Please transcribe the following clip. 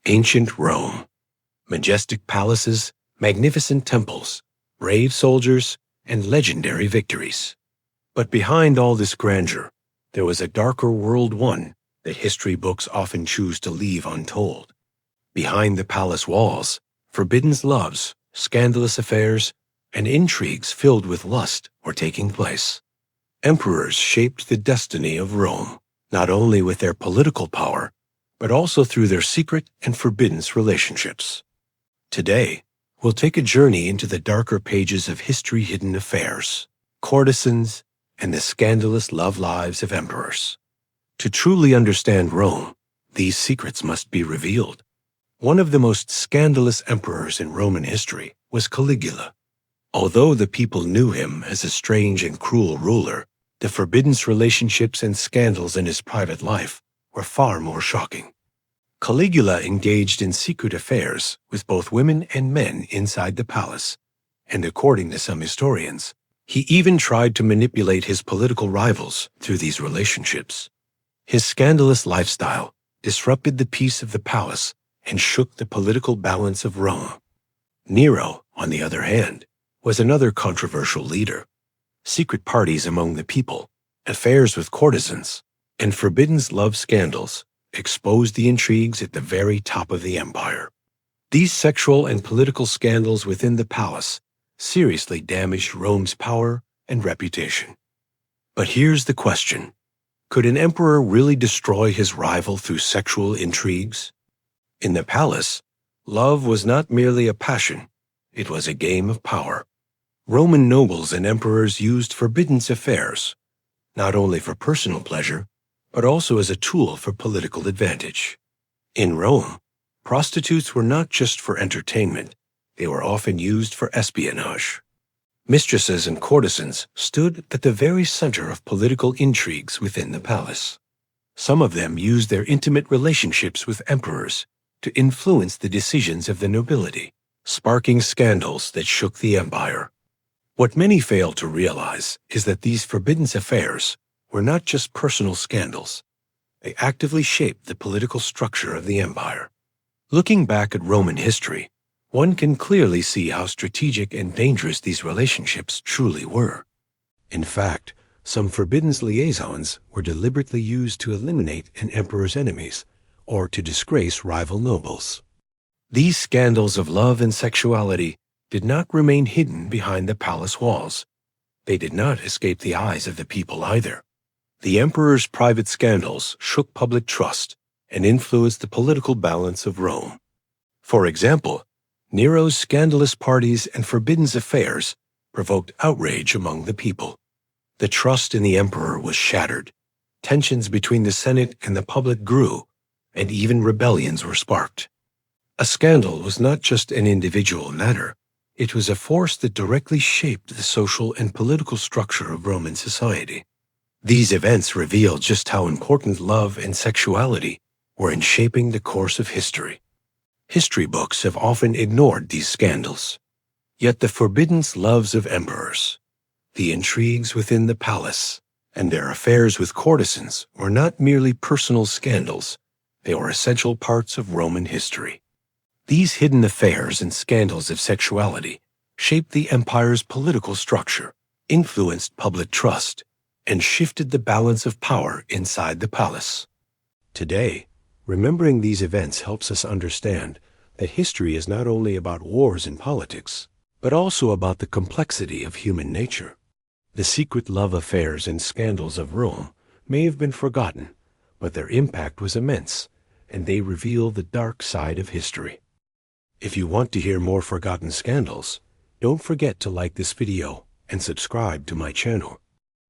Ancient Rome. Majestic palaces, magnificent temples, brave soldiers, and legendary victories. But behind all this grandeur, there was a darker world, one that history books often choose to leave untold. Behind the palace walls, forbidden loves, scandalous affairs, and intrigues filled with lust were taking place. Emperors shaped the destiny of Rome, not only with their political power, but also through their secret and forbidden relationships. Today, we'll take a journey into the darker pages of history-hidden affairs, courtesans, and the scandalous love lives of emperors. To truly understand Rome, these secrets must be revealed. One of the most scandalous emperors in Roman history was Caligula. Although the people knew him as a strange and cruel ruler, the forbidden relationships and scandals in his private life were far more shocking. Caligula engaged in secret affairs with both women and men inside the palace, and according to some historians, he even tried to manipulate his political rivals through these relationships. His scandalous lifestyle disrupted the peace of the palace and shook the political balance of Rome. Nero, on the other hand, was another controversial leader. Secret parties among the people, affairs with courtesans, and forbidden love scandals exposed the intrigues at the very top of the empire. These sexual and political scandals within the palace seriously damaged Rome's power and reputation. But here's the question: could an emperor really destroy his rival through sexual intrigues? In the palace, love was not merely a passion, it was a game of power. Roman nobles and emperors used forbidden affairs, not only for personal pleasure, but also as a tool for political advantage. In Rome, prostitutes were not just for entertainment, they were often used for espionage. Mistresses and courtesans stood at the very center of political intrigues within the palace. Some of them used their intimate relationships with emperors to influence the decisions of the nobility, sparking scandals that shook the empire. What many fail to realize is that these forbidden affairs were not just personal scandals. They actively shaped the political structure of the empire. Looking back at Roman history, one can clearly see how strategic and dangerous these relationships truly were. In fact, some forbidden liaisons were deliberately used to eliminate an emperor's enemies or to disgrace rival nobles. These scandals of love and sexuality did not remain hidden behind the palace walls. They did not escape the eyes of the people either. The emperor's private scandals shook public trust and influenced the political balance of Rome. For example, Nero's scandalous parties and forbidden affairs provoked outrage among the people. The trust in the emperor was shattered. Tensions between the Senate and the public grew, and even rebellions were sparked. A scandal was not just an individual matter. It was a force that directly shaped the social and political structure of Roman society. These events reveal just how important love and sexuality were in shaping the course of history. History books have often ignored these scandals. Yet the forbidden loves of emperors, the intrigues within the palace, and their affairs with courtesans were not merely personal scandals, they were essential parts of Roman history. These hidden affairs and scandals of sexuality shaped the empire's political structure, influenced public trust, and shifted the balance of power inside the palace. Today, remembering these events helps us understand that history is not only about wars and politics, but also about the complexity of human nature. The secret love affairs and scandals of Rome may have been forgotten, but their impact was immense, and they reveal the dark side of history. If you want to hear more forgotten scandals, don't forget to like this video and subscribe to my channel.